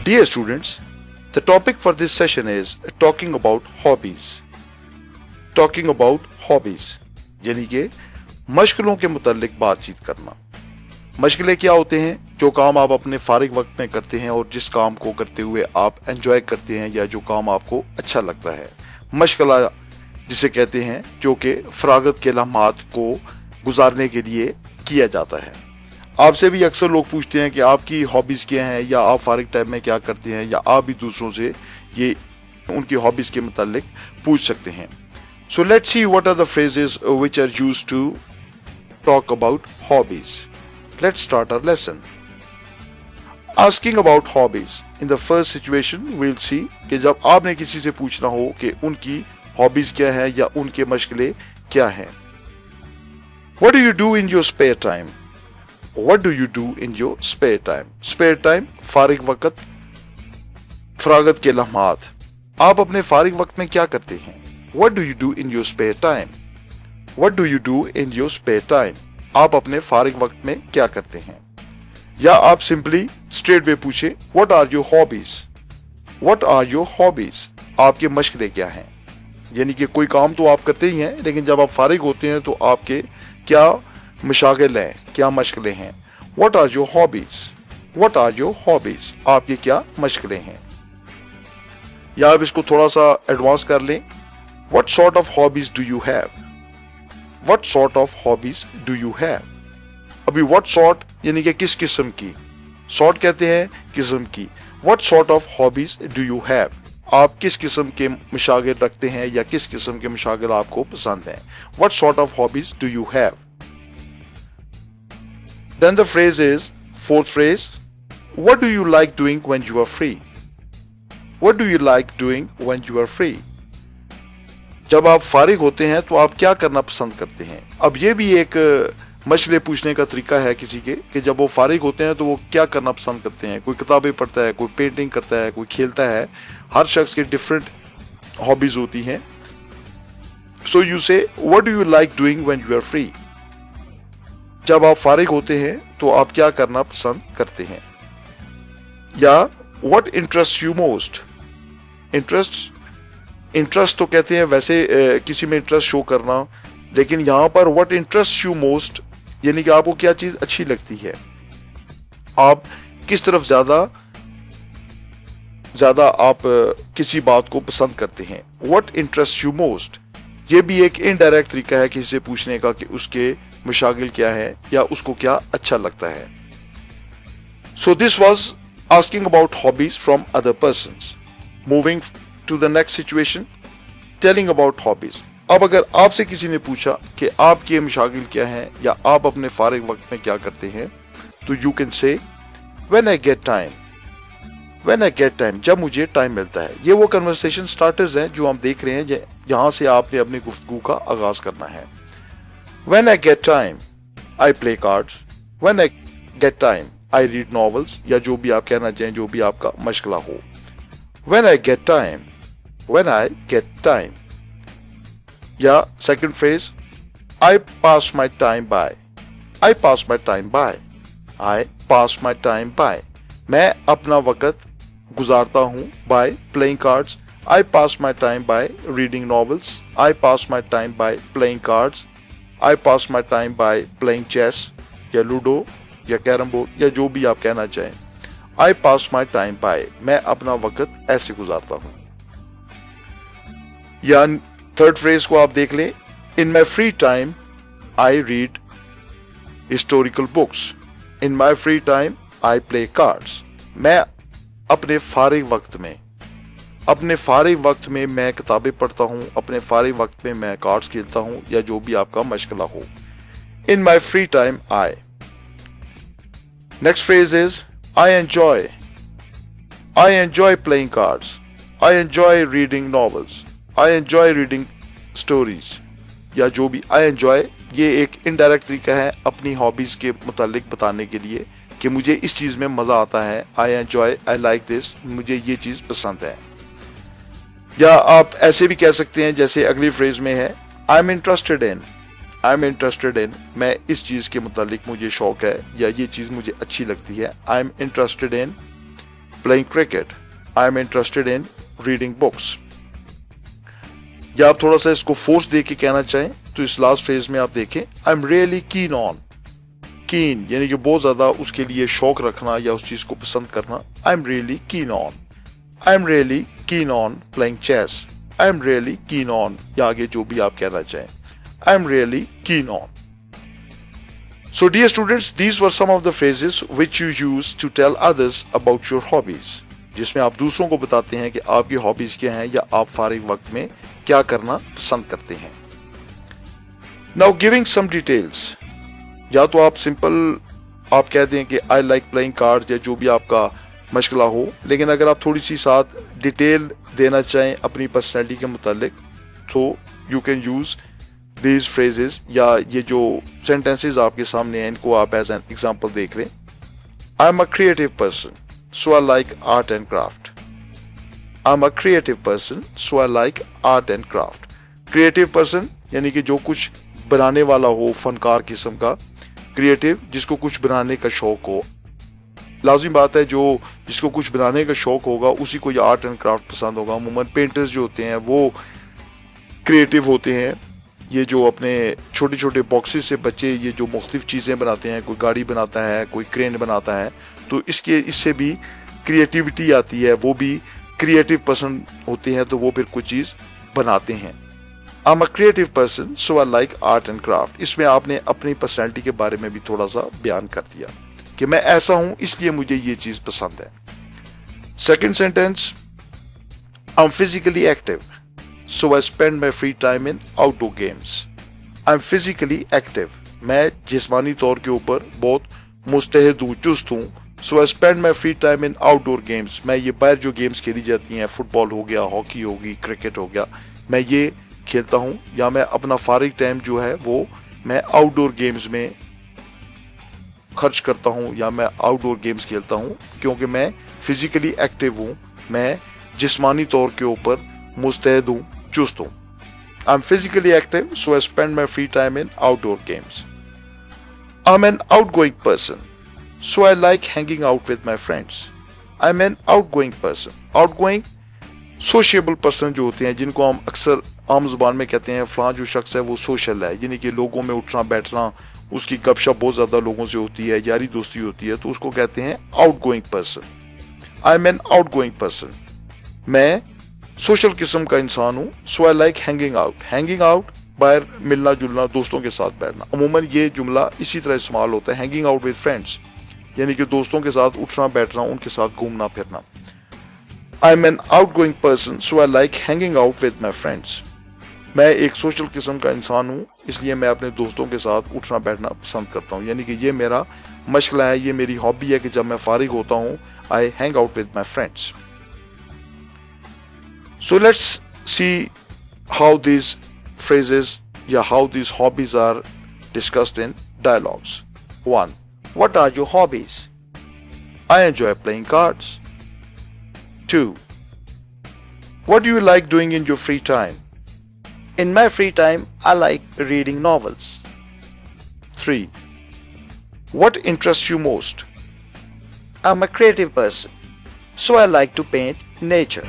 Dear students, the topic for this session is talking about hobbies. Talking about hobbies यानी कि मशगलों के मुतालिक बातचीत करना। मशगले क्या होते हैं? जो काम आप अपने फारिग वक्त में करते हैं और जिस काम को करते हुए आप एंजॉय करते हैं या जो काम आपको अच्छा लगता है। मशगला जिसे कहते हैं जो कि फरागत के लम्हात को गुजारने के लिए किया जाता है। आपसे भी अक्सर लोग पूछते हैं कि आपकी हॉबीज क्या हैं या आप फारिग टाइम में क्या करते हैं, या आप भी दूसरों से ये उनकी हॉबीज के मुतालिक पूछ सकते हैं। So let's see what are the phrases which are used to talk about hobbies. Let's start our lesson. Asking about hobbies. In the first situation we'll see कि जब आपने किसी से पूछना हो कि उनकी हॉबीज क्या है या उनके मशगले क्या हैं। What do you do in your spare time? What do you do in your spare time? Spare time फारिग वक्त, फरागत के लम्हात। आप अपने फारिग वक्त में क्या करते हैं? What do you do in your spare time? What do you do in your spare time? आप अपने फारिग वक्त में क्या करते हैं? या आप सिंपली स्ट्रेट वे पूछे What are your hobbies? What are your hobbies? आपके मशगले क्या हैं? यानी कि कोई काम तो आप करते ही हैं, लेकिन जब आप फारिग होते हैं तो आपके क्या मशागिल हैं, क्या मशगले हैं। What are your hobbies? What are your hobbies? आपके क्या मशगले हैं। या आप इसको थोड़ा सा एडवांस कर लें। What sort of hobbies do you have? What sort of hobbies do you have? अभी what sort यानी कि किस किस्म की, sort कहते हैं किस्म की। What sort of hobbies do you have? आप किस किस्म के मशागिल रखते हैं या किस किस्म के मशागिल आपको पसंद हैं। What sort of hobbies do you have? Then the phrase is, fourth phrase, what do you like doing when you are free? What do you like doing when you are free? जब आप फारिग होते हैं तो आप क्या करना पसंद करते हैं। अब ये भी एक मशगले पूछने का तरीका है किसी के कि जब वो फारिग होते हैं तो वो क्या करना पसंद करते हैं। कोई किताबें पढ़ता है, कोई पेंटिंग करता है, कोई खेलता है। हर शख्स के डिफरेंट हॉबीज होती हैं। So you say, what do you like doing when you are free? जब आप फारिग होते हैं तो आप क्या करना पसंद करते हैं। या what interests you most? Interest तो कहते हैं वैसे किसी में इंटरेस्ट शो करना, लेकिन यहां पर what interests you most यानी कि आपको क्या चीज अच्छी लगती है, आप किस तरफ ज्यादा आप किसी बात को पसंद करते हैं। What interests you most? ये भी एक इनडायरेक्ट तरीका है किसी से पूछने का कि उसके मशागिल क्या है या उसको क्या अच्छा लगता है। So this was asking about hobbies from other persons. Moving to the next situation, telling about hobbies. अब अगर आपसे किसी ने पूछा कि आपके मशागिल क्या हैं या आप अपने फारिग वक्त में क्या करते हैं, तो you can say when I get time. When I get time, जब मुझे टाइम मिलता है। ये वो कन्वर्सेशन स्टार्टर्स हैं जो हम देख रहे हैं, जहां से आपने अपनी गुफ्तगू का आगाज करना है। When I get time, I play cards. When I get time, I read novels. या जो भी आप कहना चाहें, जो भी आपका मशगला हो। When I get time, when I get time. या second phrase, I pass my time by. I pass my time by. I pass my time by. मैं अपना वक्त गुजारता हूँ by playing cards. I pass my time by reading novels. I pass my time by playing cards. I pass my time by playing chess या ludo या carrom board या जो भी आप कहना चाहें। I pass my time by, मैं अपना वक्त ऐसे गुजारता हूँ। या थर्ड फ्रेज को आप देख लें, In my free time, I read historical books. In my free time, I play cards. मैं अपने फारिग वक्त में मैं किताबें पढ़ता हूँ, अपने फारिग वक्त में मैं कार्ड्स खेलता हूँ या जो भी आपका मशगला हो। In my free time, I. Next phrase is, I enjoy playing cards. I enjoy reading novels. I enjoy reading stories. या जो भी I enjoy, ये एक इनडायरेक्ट तरीका है अपनी हॉबीज के मुतालिक बताने के लिए कि मुझे इस चीज में मजा आता है। I enjoy, I like this, मुझे ये चीज पसंद है। या आप ऐसे भी कह सकते हैं जैसे अगली फ्रेज में है, I'm interested in, मैं इस चीज के मुतालिक मुझे शौक है या ये चीज मुझे अच्छी लगती है। I'm interested in playing cricket. I am interested in reading books. या आप थोड़ा सा इसको फोर्स दे के कहना चाहें तो इस लास्ट फ्रेज में आप देखें आई एम रियली कीन ऑन. कीन यानी कि बहुत ज्यादा उसके लिए शौक रखना या उस चीज को पसंद करना. I am really keen on. I am really keen on playing chess. I am really keen on या आगे जो भी आप कहना चाहें. I am really keen on. So dear students, these were some of the phrases which you use to tell others about your hobbies. जिसमें आप दूसरों को बताते हैं कि आपकी हॉबीज क्या हैं या आप फारिग वक्त में क्या करना पसंद करते हैं. Now giving some details. या तो आप सिंपल आप कहते हैं कि I like playing cards या जो भी आपका मशगला हो, लेकिन अगर आप थोड़ी सी साथ डिटेल देना चाहें अपनी पर्सनैलिटी के मुतालिक तो you can use these phrases या ये जो sentences आपके सामने हैं इनको आप as an example देख लें. I'm a creative person, so I like art and craft. I'm a creative person, so I like art and craft. Creative person यानी कि जो कुछ बनाने वाला हो, फनकार किस्म का. Creative जिसको कुछ बनाने का शौक हो. लाजिम बात है जो जिसको कुछ बनाने का शौक होगा उसी को ये आर्ट एंड क्राफ्ट पसंद होगा. अमूमन पेंटर्स जो होते हैं वो क्रिएटिव होते हैं. ये जो अपने छोटे छोटे बॉक्सेस से बच्चे ये जो मुख्तलिफ चीज़ें बनाते हैं, कोई गाड़ी बनाता है, कोई क्रेन बनाता है, तो इससे भी क्रिएटिविटी आती है. वो भी क्रिएटिव पर्सन होते हैं तो वो फिर कुछ चीज़ बनाते हैं. I am a creative person so I like art and craft. इसमें आपने अपनी पर्सनैलिटी के बारे में भी थोड़ा सा बयान कर दिया कि मैं ऐसा हूं इसलिए मुझे ये चीज़ पसंद है. Second sentence, I am physically active so I spend my free time in outdoor games. I'm physically active. मैं जिस्मानी तौर के ऊपर बहुत मुस्तैद हूँ, चुस्त हूँ. So I spend my free time in outdoor games. मैं ये बाहर जो गेम्स खेली जाती हैं, फुटबॉल हो गया, हॉकी होगी, क्रिकेट हो गया, मैं ये खेलता हूँ या मैं अपना फारिग टाइम जो है वो मैं आउटडोर गेम्स में खर्च करता हूँ या मैं आउटडोर गेम्स खेलता हूँ क्योंकि मैं फिजिकली एक्टिव हूँ, मैं जिस्मानी तौर के ऊपर मुस्तैद हूँ, चुस्त हूँ. I'm physically active, so I spend my free time in outdoor games. I'm an outgoing person, so I like hanging out with my friends. I'm an outgoing person. Outgoing, sociable person जो होते हैं जिनको हम अक्सर आम जुबान में कहते हैं फलां जो शख्स है वो सोशल है, यानी कि लोगों में उठना बैठना, उसकी गपशप बहुत ज़्यादा लोगों से होती है, यारी दोस्ती होती है, तो उसको कहते हैं outgoing person. I'm an outgoing person. मैं सोशल किस्म का इंसान हूँ. So I like hanging out. Hanging out बाहर मिलना जुलना, दोस्तों के साथ बैठना. अमूमन ये जुमला इसी तरह इस्तेमाल होता है, हैंगिंग आउट विद फ्रेंड्स, यानी कि दोस्तों के साथ उठना बैठना, उनके साथ घूमना फिरना. I am an outgoing person so I like hanging out with my friends. मैं एक सोशल किस्म का इंसान हूँ इसलिए मैं अपने दोस्तों के साथ उठना बैठना पसंद करता हूँ, यानी कि ये मेरा मशगला है, ये मेरी हॉबी है कि जब मैं फारिग होता हूँ I hang out with my friends. So let's see how these phrases, how these hobbies are discussed in dialogues. 1. What are your hobbies? I enjoy playing cards. 2. What do you like doing in your free time? In my free time, I like reading novels. 3. What interests you most? I'm a creative person, so I like to paint nature.